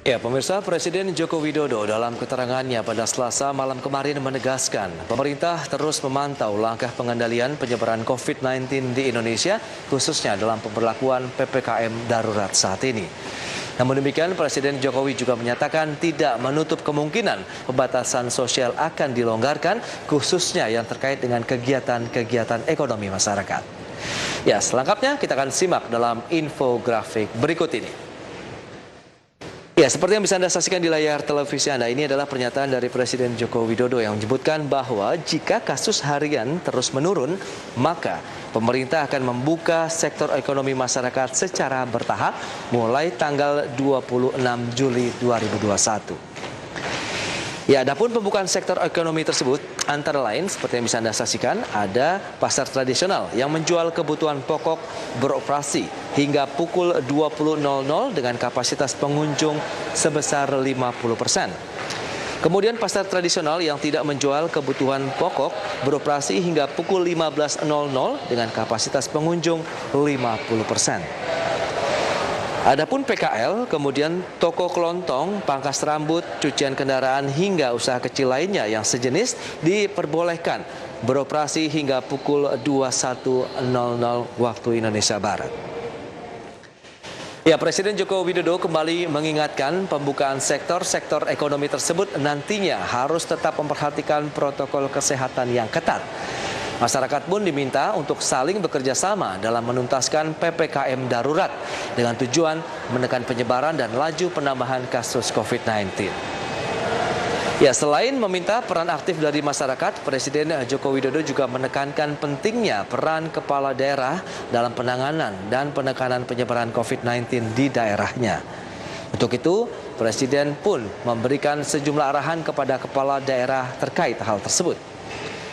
Ya, pemirsa, Presiden Joko Widodo dalam keterangannya pada Selasa malam kemarin menegaskan pemerintah terus memantau langkah pengendalian penyebaran COVID-19 di Indonesia, khususnya dalam pemberlakuan PPKM darurat saat ini. Namun demikian, Presiden Jokowi juga menyatakan tidak menutup kemungkinan pembatasan sosial akan dilonggarkan, khususnya yang terkait dengan kegiatan-kegiatan ekonomi masyarakat. Ya, selengkapnya kita akan simak dalam infografik berikut ini. Ya, seperti yang bisa Anda saksikan di layar televisi Anda, ini adalah pernyataan dari Presiden Joko Widodo yang menyebutkan bahwa jika kasus harian terus menurun, maka pemerintah akan membuka sektor ekonomi masyarakat secara bertahap mulai tanggal 26 Juli 2021. Ya, adapun pembukaan sektor ekonomi tersebut antara lain seperti yang bisa Anda saksikan, ada pasar tradisional yang menjual kebutuhan pokok beroperasi hingga pukul 20.00 dengan kapasitas pengunjung sebesar 50%. Kemudian pasar tradisional yang tidak menjual kebutuhan pokok beroperasi hingga pukul 15.00 dengan kapasitas pengunjung 50%. Adapun PKL, kemudian toko kelontong, pangkas rambut, cucian kendaraan hingga usaha kecil lainnya yang sejenis diperbolehkan beroperasi hingga pukul 21.00 waktu Indonesia Barat. Ya, Presiden Joko Widodo kembali mengingatkan pembukaan sektor-sektor ekonomi tersebut nantinya harus tetap memperhatikan protokol kesehatan yang ketat. Masyarakat pun diminta untuk saling bekerja sama dalam menuntaskan PPKM darurat dengan tujuan menekan penyebaran dan laju penambahan kasus COVID-19. Ya, selain meminta peran aktif dari masyarakat, Presiden Joko Widodo juga menekankan pentingnya peran kepala daerah dalam penanganan dan penekanan penyebaran COVID-19 di daerahnya. Untuk itu, Presiden pun memberikan sejumlah arahan kepada kepala daerah terkait hal tersebut.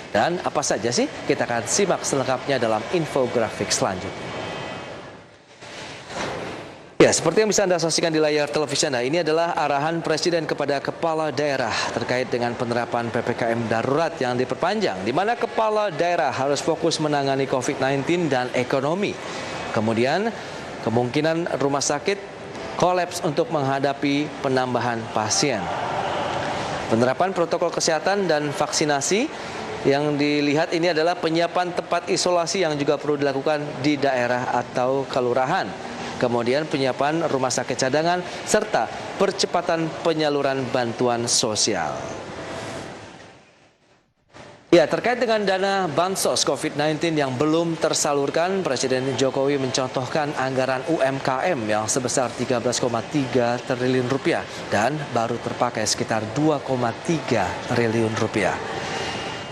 Dan apa saja sih? Kita akan simak selengkapnya dalam infografik selanjutnya. Ya, seperti yang bisa Anda saksikan di layar televisi Anda, ini adalah arahan Presiden kepada kepala daerah terkait dengan penerapan PPKM darurat yang diperpanjang, di mana kepala daerah harus fokus menangani COVID-19 dan ekonomi. Kemudian, kemungkinan rumah sakit kolaps untuk menghadapi penambahan pasien. Penerapan protokol kesehatan dan vaksinasi yang dilihat ini adalah penyiapan tempat isolasi yang juga perlu dilakukan di daerah atau kelurahan. Kemudian penyiapan rumah sakit cadangan serta percepatan penyaluran bantuan sosial. Ya, terkait dengan dana bansos COVID-19 yang belum tersalurkan, Presiden Jokowi mencontohkan anggaran UMKM yang sebesar 13,3 triliun rupiah dan baru terpakai sekitar 2,3 triliun rupiah.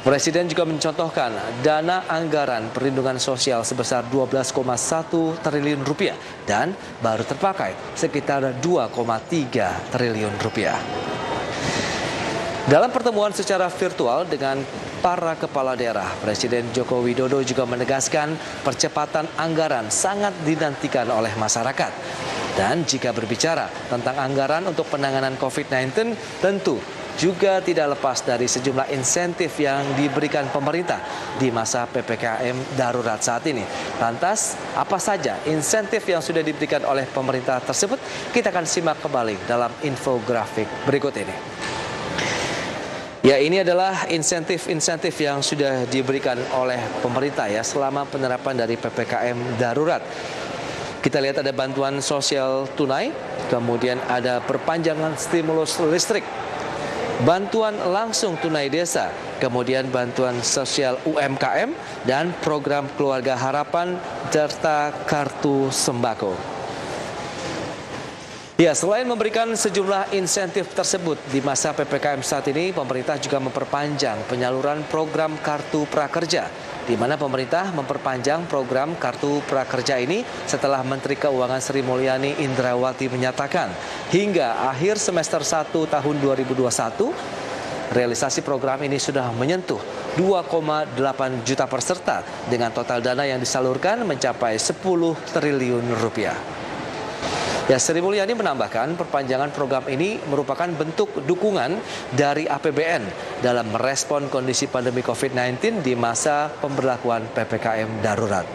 Presiden juga mencontohkan dana anggaran perlindungan sosial sebesar 12,1 triliun rupiah dan baru terpakai sekitar 2,3 triliun rupiah. Dalam pertemuan secara virtual dengan para kepala daerah, Presiden Joko Widodo juga menegaskan percepatan anggaran sangat dinantikan oleh masyarakat. Dan jika berbicara tentang anggaran untuk penanganan COVID-19, tentu juga tidak lepas dari sejumlah insentif yang diberikan pemerintah di masa PPKM darurat saat ini. Lantas, apa saja insentif yang sudah diberikan oleh pemerintah tersebut? Kita akan simak kembali dalam infografik berikut ini. Ya, ini adalah insentif-insentif yang sudah diberikan oleh pemerintah ya selama penerapan dari PPKM darurat. Kita lihat ada bantuan sosial tunai, kemudian ada perpanjangan stimulus listrik, bantuan langsung tunai desa, kemudian bantuan sosial UMKM, dan program keluarga harapan serta kartu sembako. Ya, selain memberikan sejumlah insentif tersebut di masa PPKM saat ini, pemerintah juga memperpanjang penyaluran program kartu prakerja, di mana pemerintah memperpanjang program kartu prakerja ini setelah Menteri Keuangan Sri Mulyani Indrawati menyatakan hingga akhir semester 1 tahun 2021, realisasi program ini sudah menyentuh 2,8 juta peserta dengan total dana yang disalurkan mencapai 10 triliun rupiah. Ya, Sri Mulyani menambahkan perpanjangan program ini merupakan bentuk dukungan dari APBN dalam merespon kondisi pandemi COVID-19 di masa pemberlakuan PPKM darurat.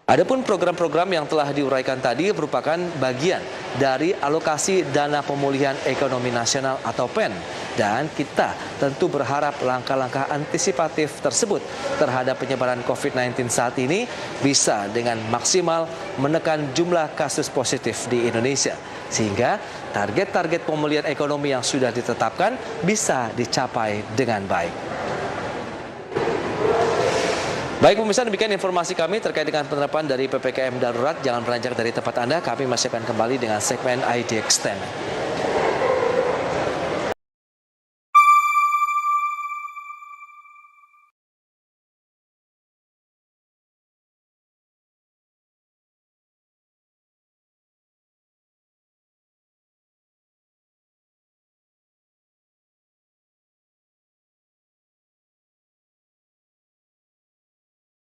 Adapun program-program yang telah diuraikan tadi merupakan bagian dari alokasi dana pemulihan ekonomi nasional atau PEN. Dan kita tentu berharap langkah-langkah antisipatif tersebut terhadap penyebaran COVID-19 saat ini bisa dengan maksimal menekan jumlah kasus positif di Indonesia. Sehingga target-target pemulihan ekonomi yang sudah ditetapkan bisa dicapai dengan baik. Baik pemirsa, demikian informasi kami terkait dengan penerapan dari PPKM darurat. Jangan beranjak dari tempat Anda, kami masih akan kembali dengan segmen ID Extend.